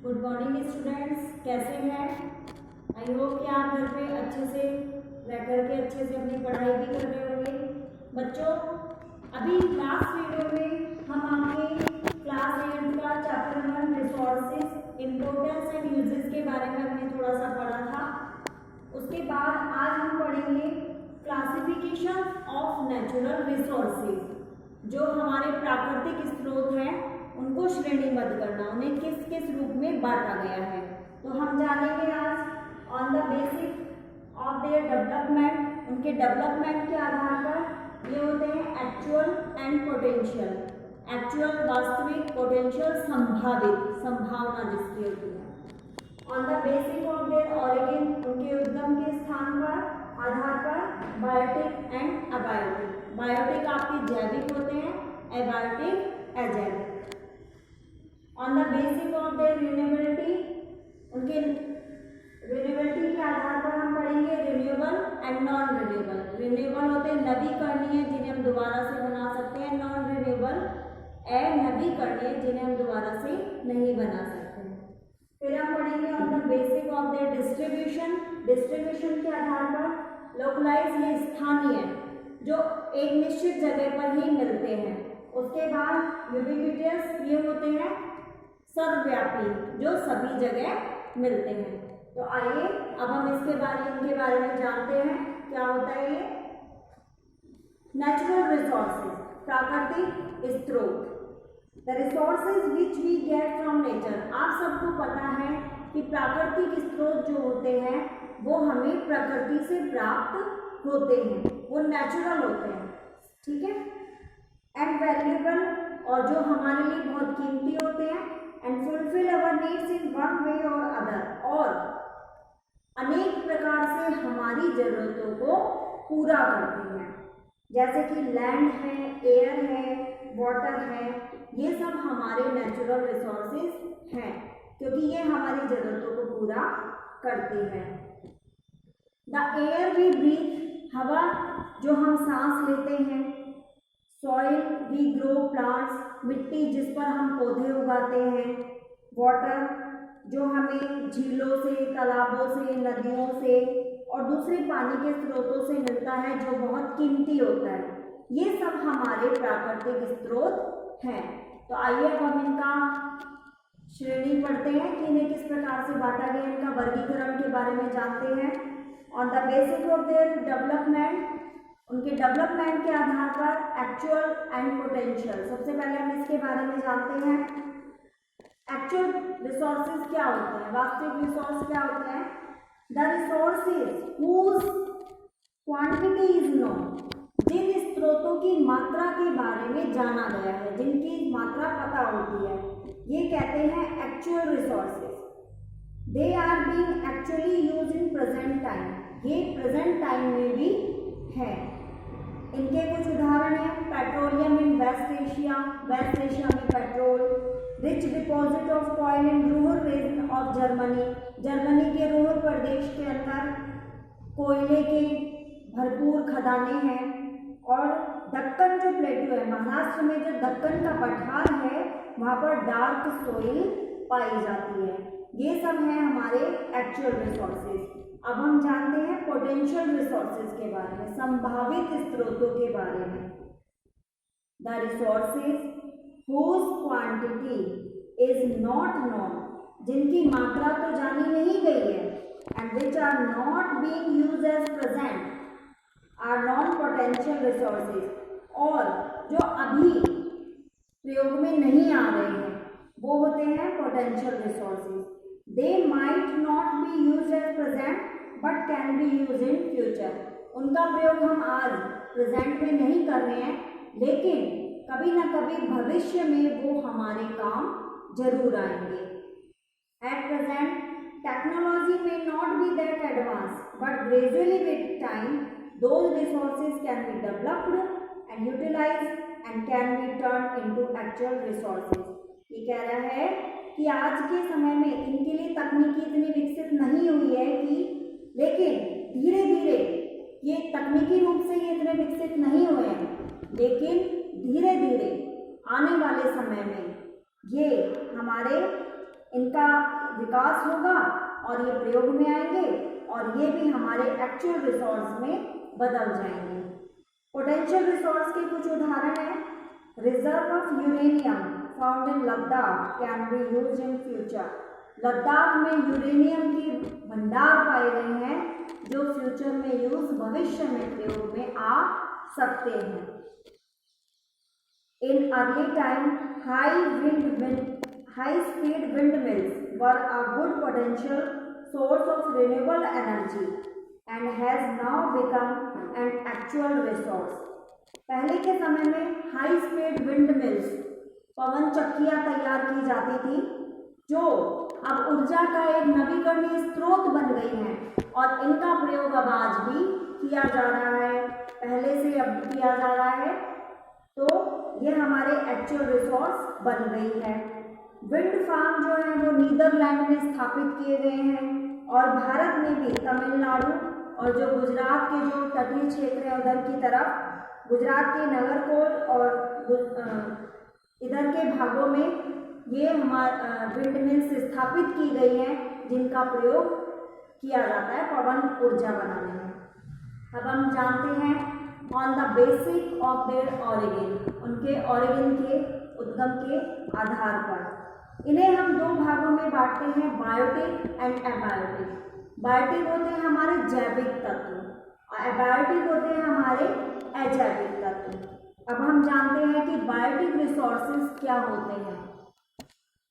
Good morning students, कैसे हैं? I hope कि आप घर पे अच्छे से रह करके अच्छे से अपनी पढ़ाई भी कर रहे होंगे। बच्चों, अभी लास्ट वीडियो में हम आपके क्लास 8 का chapter 1 resources, importance and uses के बारे में हमने थोड़ा सा पढ़ा था। उसके बाद आज हम पढ़ेंगे क्लासिफिकेशन ऑफ नेचुरल रिसोर्सेज। जो हमारे प्राकृतिक स्रोत हैं उनको श्रेणीबद्ध करना, उन्हें किस किस रूप में बांटा गया है। तो हम जानेंगे आज on the basic of their development. उनके डेवलपमेंट के आधार पर ये होते हैं एक्चुअल एंड पोटेंशियल। एक्चुअल वास्तविक, पोटेंशियल संभावित, संभावना जिसकी होती है। On the basic of there origin, उनके उद्गम के स्थान पर आधार पर बायोटिक एंड अबायोटिक। बायोटिक आपके जैविक होते हैं, एबायोटिक अजैविक। On the basic of their renewability, उनके रिन्यूएबिलिटी के आधार पर हम पढ़ेंगे renewable and non renewable. Renewable होते हैं नवीकरणीय, जिन्हें हम दोबारा से बना सकते हैं। नॉन रिन्यूएबल अनवीकरणीय, जिन्हें हम दोबारा से नहीं बना सकते। फिर हम पढ़ेंगे on the basic of their distribution. Distribution के आधार पर लोकलाइज, ये स्थानीय, जो एक निश्चित जगह पर ही मिलते हैं। उसके बाद यूबिक्विटस, ये होते हैं सर्वव्यापी, जो सभी जगह मिलते हैं। तो आइए अब हम इनके बारे में जानते हैं क्या होता है ये नेचुरल रिसोर्सेज, प्राकृतिक स्रोत। The resources which we get from nature. आप सबको पता है कि प्राकृतिक स्रोत जो होते हैं वो हमें प्रकृति से प्राप्त होते हैं, वो नेचुरल होते हैं, ठीक है। एंड वैल्यूएबल, और जो हमारे लिए बहुत कीमती होते हैं। And fulfil our needs in one way और अदर, और अनेक प्रकार से हमारी जरूरतों को पूरा करती हैं। जैसे कि लैंड है, एयर है, वाटर है, ये सब हमारे नेचुरल रिसोर्सेज हैं, क्योंकि ये हमारी जरूरतों को पूरा करती हैं। द एयर वी ब्रीथ, हवा जो हम सांस लेते हैं। सॉइल वी ग्रो प्लांट्स, मिट्टी जिस पर हम पौधे उगाते हैं। वाटर जो हमें झीलों से, तालाबों से, नदियों से और दूसरे पानी के स्रोतों से मिलता है, जो बहुत कीमती होता है। ये सब हमारे प्राकृतिक स्रोत हैं। तो आइए अब हम इनका श्रेणी पढ़ते हैं कि इन्हें किस प्रकार से बांटा गया, इनका वर्गीकरण के बारे में जानते हैं। On the basis of their development, उनके डेवलपमेंट के आधार पर एक्चुअल एंड पोटेंशियल। सबसे पहले हम इसके बारे में जानते हैं। एक्चुअल रिसोर्सेज क्या होते हैं, वास्तविक रिसोर्स क्या होते हैं। The resources whose quantity is known, जिन स्रोतों की मात्रा के बारे में जाना गया है, जिनकी मात्रा पता होती है, ये कहते हैं actual resources. They are being actually use in present time, ये प्रेजेंट टाइम में भी है। इनके कुछ उदाहरण हैं। Petroleum in West Asia, West Asia में petrol. Rich deposit of coin in Ruhr region of Germany, Germany के रूहर प्रदेश के अंदर कोयले के भरपूर खदानें हैं। और दक्कन जो प्लेटू है, महाराष्ट्र में जो दक्कन का पठार है, वहाँ पर डार्क सोइल पाई जाती है। ये सब हैं हमारे एक्चुअल रिसोर्सेज। अब हम जानते हैं पोटेंशियल रिसोर्सेज के बारे में, संभावित स्रोतों के बारे में। The resources whose quantity is not known, जिनकी मात्रा तो जानी नहीं गई है। And which are not being used as present are non potential resources, और जो अभी प्रयोग में नहीं आ रहे हैं वो होते हैं potential resources. They might not be used as present but can be used in future. उनका प्रयोग हम आज प्रेजेंट में नहीं कर रहे हैं, लेकिन कभी ना कभी भविष्य में वो हमारे काम जरूर आएंगे। At present technology may not be that advance, but gradually with time those resources can be developed and utilised and can be turned into actual resources. ये कह रहा है कि आज के समय में इनके लिए तकनीकी इतनी विकसित नहीं हुई है कि, लेकिन धीरे धीरे ये तकनीकी रूप से ये इतने विकसित नहीं हुए हैं, लेकिन धीरे धीरे आने वाले समय में ये हमारे इनका विकास होगा और ये प्रयोग में आएंगे और ये भी हमारे एक्चुअल रिसोर्स में बदल जाएंगे। पोटेंशियल रिसोर्स के कुछ उदाहरण हैं। Reserve of uranium found in Ladakh can be used in future. Ladakh में यूरेनियम के भंडार पाए गए हैं जो फ्यूचर में यूज, भविष्य में प्रयोग में आ सकते हैं। In early time high speed windmills were a good potential source of renewable energy and has now become an actual resource। पहले के समय में हाई स्पीड विंड मिल्स, पवन चक्कियां तैयार की जाती थी जो अब ऊर्जा का एक नवीकरणीय स्रोत बन गई हैं और इनका प्रयोग अब आज भी किया जा रहा है, पहले से अब किया जा रहा है। तो ये हमारे एक्चुअल रिसोर्स बन गई है। विंड फार्म जो है वो नीदरलैंड में स्थापित किए गए हैं और भारत में भी तमिलनाडु और जो गुजरात के जो तटीय क्षेत्र है उधर की तरफ, गुजरात के नगरकोट और इधर के भागों में ये विंड मिल्स स्थापित की गई हैं जिनका प्रयोग किया जाता है पवन ऊर्जा बनाने में। अब हम जानते हैं on the basic of there origin, उनके ऑरिजिन के उद्गम के आधार पर। इन्हें हम दो भागों में बांटते हैं, बायोटिक एंड एबायोटिक। बायोटिक होते हैं हमारे जैविक तत्व और एबायोटिक होते हैं हमारे अजैविक तत्व। अब हम जानते हैं कि बायोटिक रिसोर्सेज क्या होते हैं।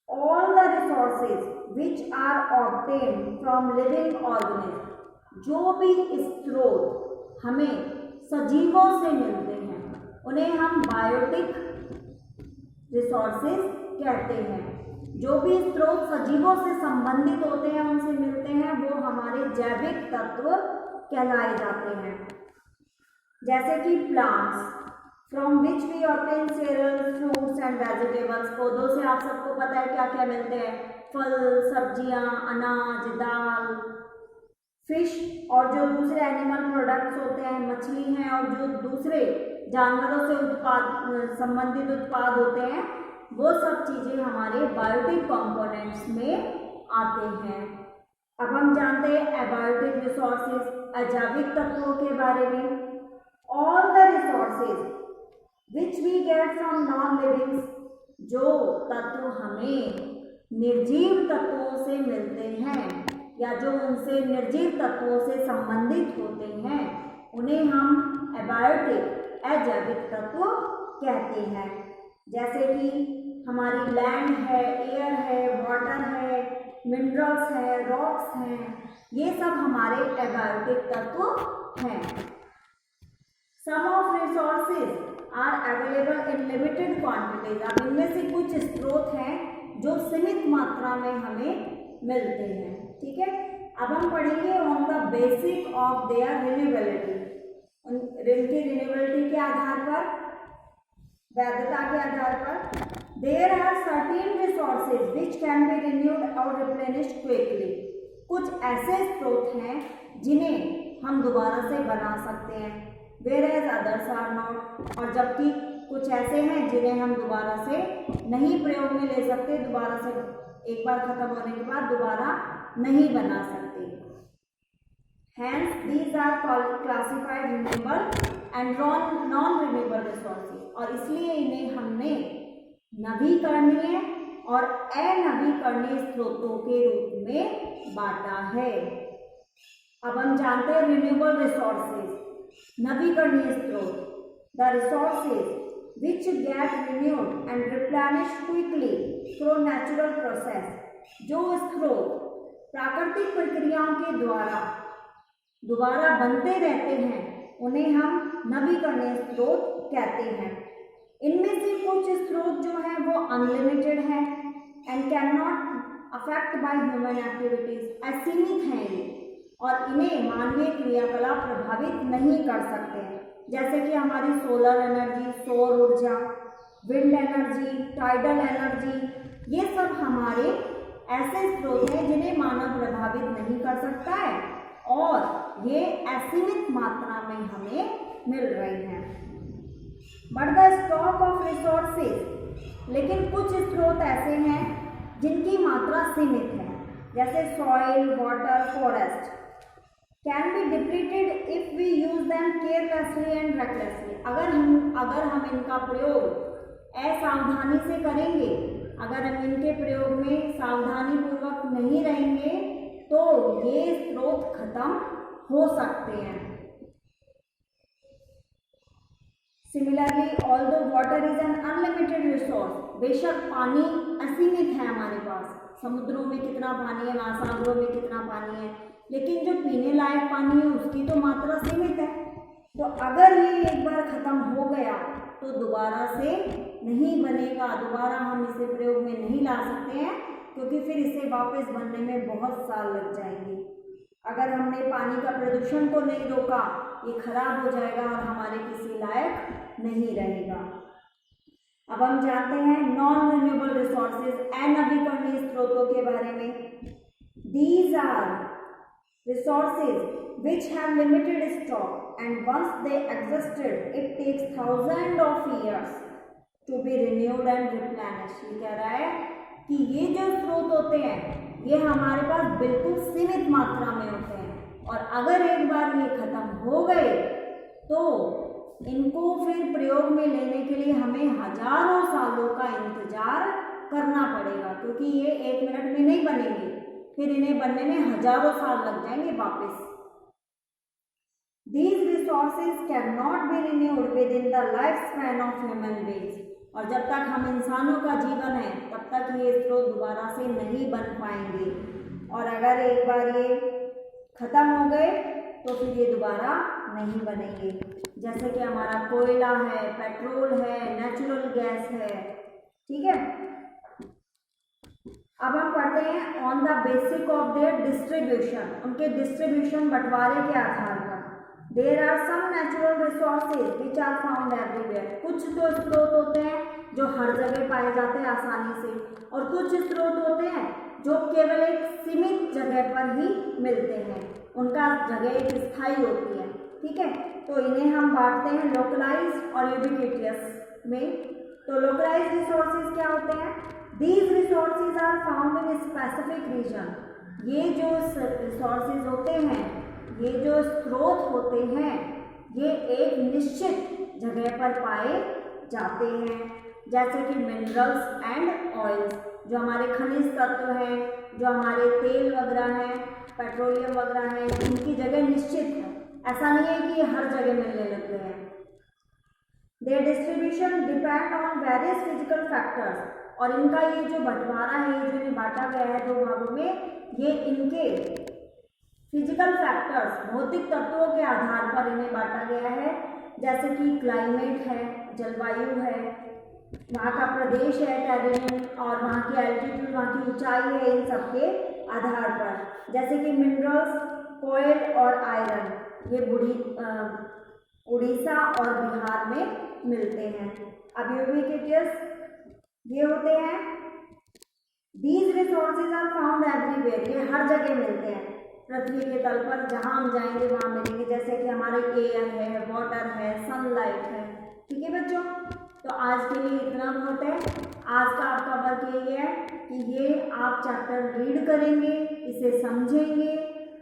All the resources which are obtained from living organism, जो भी स्रोत हमें सजीवों से मिलते हैं उन्हें हम बायोटिक रिसोर्सेज कहते हैं। जो भी स्रोत सजीवों से संबंधित होते हैं, उनसे मिलते हैं, वो हमारे जैविक तत्व कहलाए जाते हैं। जैसे कि plants from which we obtain cereal fruits and vegetables. पौधों से आप सबको पता है क्या क्या मिलते हैं, फल, सब्जियां, अनाज, दाल, फिश और जो दूसरे एनिमल प्रोडक्ट्स होते हैं, मछली हैं और जो दूसरे जानवरों से संबंधित उत्पाद होते हैं, वो सब चीज़ें हमारे बायोटिक कंपोनेंट्स में आते हैं। अब हम जानते हैं एबायोटिक रिसोर्सेज, अजैविक तत्वों के बारे में। All the resources which we get from non livings, जो तत्व हमें निर्जीव तत्वों से मिलते हैं या जो उनसे निर्जीव तत्वों से संबंधित होते हैं, उन्हें हम एबायोटिक, अजैविक तत्व कहते हैं। जैसे कि हमारी लैंड है, एयर है, वाटर है, मिनरल्स है, रॉक्स हैं, ये सब हमारे एबायोटिक तत्व हैं। Some of resources are available in limited quantities. अब इनमें से कुछ स्रोत हैं जो सीमित मात्रा में हमें मिलते हैं, ठीक है। अब हम पढ़ेंगे on the basic of their renewability, इनकी रिन्यूएबिलिटी के आधार पर, वैधता के आधार पर। There are certain resources which can be renewed और रिप्लेनिश्ड क्विकली। कुछ ऐसे स्रोत हैं जिन्हें हम दोबारा से बना सकते हैं, whereas others are not। और जबकि कुछ ऐसे हैं जिन्हें हम दोबारा से नहीं प्रयोग में ले सकते, दोबारा से एक बार खत्म होने के बाद दोबारा नहीं बना सकते। Hence these are classified renewable and non-renewable resources। और इसलिए इन्हें हमने नवीकरणीय और अनवीकरणीय स्रोतों के रूप में बांटा है। अब हम जानते हैं रिन्यूएबल रिसोर्सेज, नवीकरणीय स्रोत, the resources which get renewed and replenished quickly through natural process। जो स्रोत प्राकृतिक प्रक्रियाओं के द्वारा दोबारा बनते रहते हैं उन्हें हम नवीकरणीय स्रोत कहते हैं। इनमें से कुछ स्रोत जो हैं वो अनलिमिटेड हैं and can not affect by human activities, असीमित हैं ये और इन्हें मानवीय क्रियाकलाप प्रभावित नहीं कर सकते हैं। जैसे कि हमारी सोलर एनर्जी, सौर ऊर्जा, विंड एनर्जी, टाइडल एनर्जी, ये सब हमारे ऐसे स्रोत हैं जिन्हें मानव प्रभावित नहीं कर सकता है और ये असीमित मात्रा में हमें मिल रही हैं। But the stock of resources, लेकिन कुछ स्रोत ऐसे हैं जिनकी मात्रा सीमित है, जैसे soil, water, forest, can be depleted if we use them carelessly and recklessly. अगर हम इनका प्रयोग असावधानी से करेंगे, अगर हम इनके प्रयोग में सावधानी पूर्वक नहीं रहेंगे तो ये स्रोत खत्म हो सकते हैं। Similarly, although water is an unlimited resource, बेशक पानी असीमित है हमारे पास, समुद्रों में कितना पानी है, महासागरों में कितना पानी है, लेकिन जो पीने लायक पानी है उसकी तो मात्रा सीमित है। तो अगर ये एक बार खत्म हो गया तो दोबारा से नहीं बनेगा, दोबारा हम इसे प्रयोग में नहीं ला सकते हैं, क्योंकि फिर इसे वापस बनने में बहुत साल लग जाएंगे। अगर हमने पानी का प्रदूषण को नहीं रोका, ये खराब हो जाएगा और हमारे किसी लायक नहीं रहेगा। अब हम जानते हैं नॉन रिन्यूएबल रिसोर्सेज, अननवीकरणीय स्रोतों के बारे में। These are resources which have limited stock and once they existed it takes thousands of years to be renewed and replenished। ये कह रहा है कि ये जो स्रोत होते हैं ये हमारे पास बिल्कुल सीमित मात्रा में होते हैं, और अगर एक बार ये खत्म हो गए तो इनको फिर प्रयोग में लेने के लिए हमें हजारों सालों का इंतजार करना पड़ेगा, क्योंकि ये 1 मिनट में नहीं बनेंगे, फिर इन्हें बनने में हजारों साल लग जाएंगे वापस। These resources cannot be renewed within the lifespan of human beings। और जब तक हम इंसानों का जीवन है तब तक ये स्रोत दोबारा से नहीं बन पाएंगे, और अगर एक बार ये खत्म हो गए तो फिर ये दोबारा नहीं बनेंगे। जैसे कि हमारा कोयला है, पेट्रोल है, नेचुरल गैस है, ठीक है। अब हम पढ़ते हैं on the basic of their distribution, उनके डिस्ट्रीब्यूशन बंटवारे के आधार पर। There are some natural resources which are found everywhere. कुछ तो स्रोत होते हैं जो हर जगह पाए जाते हैं आसानी से, और कुछ स्रोत होते हैं जो केवल एक सीमित जगह पर ही मिलते हैं, उनका जगह एक स्थायी होती है, ठीक है। तो इन्हें हम बांटते हैं लोकलाइज्ड और यूबिक्विटियस में। तो लोकलाइज्ड रिसोर्सेज क्या होते हैं? These resources are found in a specific region। ये जो रिसोर्सेज होते हैं, ये जो स्रोत होते हैं, ये एक निश्चित जगह पर पाए जाते हैं, जैसे कि मिनरल्स एंड ऑयल्स, जो हमारे खनिज तत्व हैं, जो हमारे तेल वगैरह हैं, पेट्रोलियम वगैरह हैं, इनकी जगह निश्चित है, ऐसा नहीं है कि ये हर जगह मिलने लग गए हैं। Their distribution depend on various physical factors। और इनका ये जो बंटवारा है, ये जो इन्हें बांटा गया है 2 भागों में, ये इनके फिजिकल फैक्टर्स, भौतिक तत्वों के आधार पर इन्हें बांटा गया है, जैसे कि क्लाइमेट है, जलवायु है, वहाँ का प्रदेश है टेरेन, और वहाँ की एल्टीट्यूड, वहाँ की ऊंचाई है, इन सब के आधार पर। जैसे कि मिनरल्स, कोयल और आयरन, ये उड़ीसा और बिहार में मिलते हैं। अब यूबिक्विटियस ये होते हैं, these resources are found everywhere, ये हर जगह मिलते हैं पृथ्वी के तल पर, जहाँ हम जाएंगे वहाँ मिलेंगे, जैसे कि हमारे एयर है, वाटर है, सनलाइट है, ठीक है बच्चों। तो आज के लिए इतना बहुत है। आज का आपका वर्क यही है कि ये आप चैप्टर रीड करेंगे, इसे समझेंगे,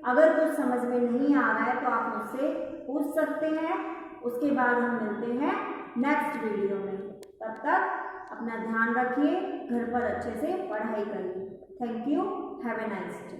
अगर कुछ समझ में नहीं आ रहा है तो आप मुझसे पूछ सकते हैं। उसके बाद हम मिलते हैं नेक्स्ट वीडियो में। तब तक अपना ध्यान रखिए, घर पर अच्छे से पढ़ाई करिए। Thank you, have a nice day.